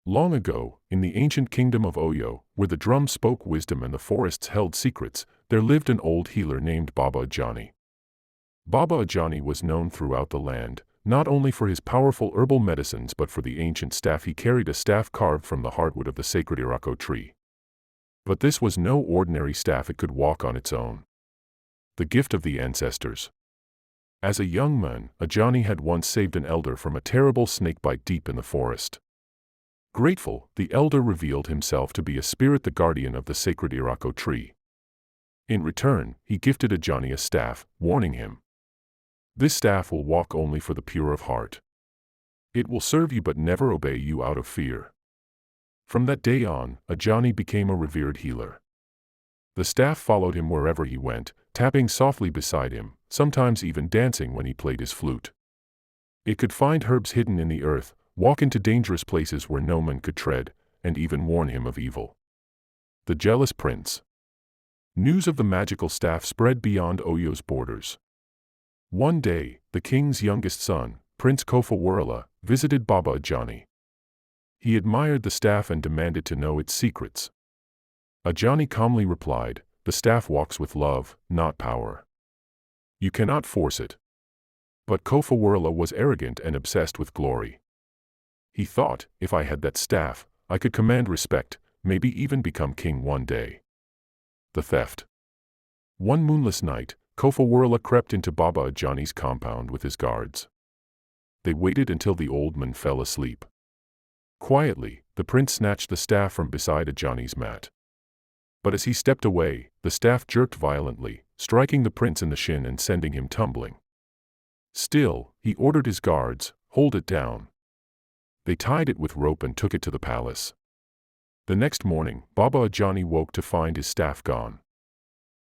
Long ago, in the ancient kingdom of Oyo, where the drum spoke wisdom and the forests held secrets, there lived an old healer named Baba Ajani. Baba Ajani was known throughout the land, not only for his powerful herbal medicines but for the ancient staff he carried, a staff carved from the heartwood of the sacred Irako tree. But this was no ordinary staff, it could walk on its own. The gift of the ancestors. As a young man, Ajani had once saved an elder from a terrible snake bite deep in the forest. Grateful, the elder revealed himself to be a spirit, the guardian of the sacred Irako tree. In return, he gifted Ajani a staff, warning him, "This staff will walk only for the pure of heart. It will serve you but never obey you out of fear." From that day on, Ajani became a revered healer. The staff followed him wherever he went, tapping softly beside him, sometimes even dancing when he played his flute. It could find herbs hidden in the earth, walk into dangerous places where no man could tread, and even warn him of evil. The jealous prince. News of the magical staff spread beyond Oyo's borders. One day, the king's youngest son, Prince Kofawarala, visited Baba Ajani. He admired the staff and demanded to know its secrets. Ajani calmly replied, "The staff walks with love, not power. You cannot force it." But Kofawarala was arrogant and obsessed with glory. He thought, if I had that staff, I could command respect, maybe even become king one day. The theft. One moonless night, Kofawarala crept into Baba Ajani's compound with his guards. They waited until the old man fell asleep. Quietly, the prince snatched the staff from beside Ajani's mat. But as he stepped away, the staff jerked violently, striking the prince in the shin and sending him tumbling. Still, he ordered his guards, "Hold it down." They tied it with rope and took it to the palace. The next morning, Baba Ajani woke to find his staff gone.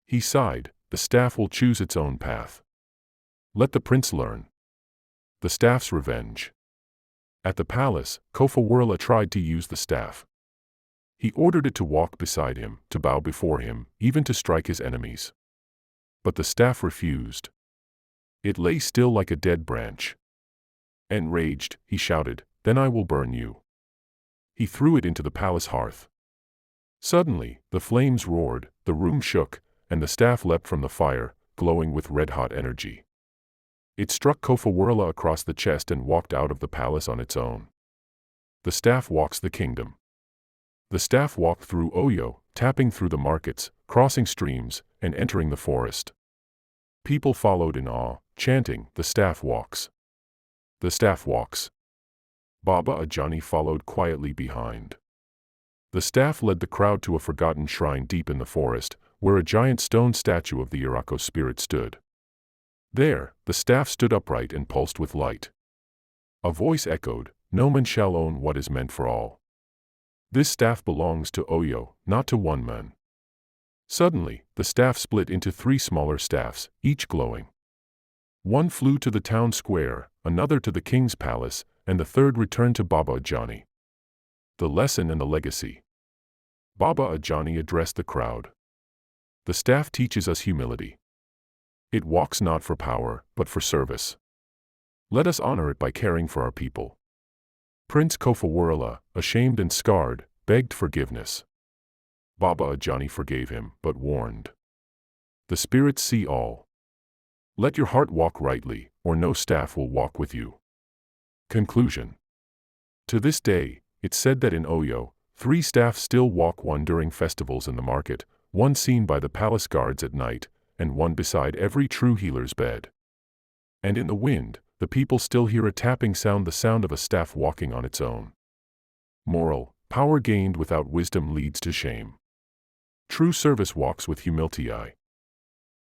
He sighed, "The staff will choose its own path. Let the prince learn." The staff's revenge. At the palace, Kofawarala tried to use the staff. He ordered it to walk beside him, to bow before him, even to strike his enemies. But the staff refused. It lay still like a dead branch. Enraged, he shouted, "Then I will burn you." He threw it into the palace hearth. Suddenly, the flames roared, the room shook, and the staff leapt from the fire, glowing with red-hot energy. It struck Kofawarala across the chest and walked out of the palace on its own. The staff walks the kingdom. The staff walked through Oyo, tapping through the markets, crossing streams, and entering the forest. People followed in awe, chanting, "The staff walks. The staff walks." Baba Ajani followed quietly behind. The staff led the crowd to a forgotten shrine deep in the forest, where a giant stone statue of the Irako spirit stood. There, the staff stood upright and pulsed with light. A voice echoed, "No man shall own what is meant for all. This staff belongs to Oyo, not to one man." Suddenly, the staff split into 3 smaller staffs, each glowing. One flew to the town square, another to the king's palace, and the third returned to Baba Ajani. The lesson and the legacy. Baba Ajani addressed the crowd. The staff teaches us humility. It walks not for power, but for service. Let us honor it by caring for our people. Prince Kofawarala, ashamed and scarred, begged forgiveness. Baba Ajani forgave him, but warned. The spirits see all. Let your heart walk rightly, or no staff will walk with you. Conclusion. To this day, it's said that in Oyo, 3 staffs still walk, one during festivals in the market, one seen by the palace guards at night, and one beside every true healer's bed. And in the wind, the people still hear a tapping sound, the sound of a staff walking on its own. Moral: power gained without wisdom leads to shame. True service walks with humility.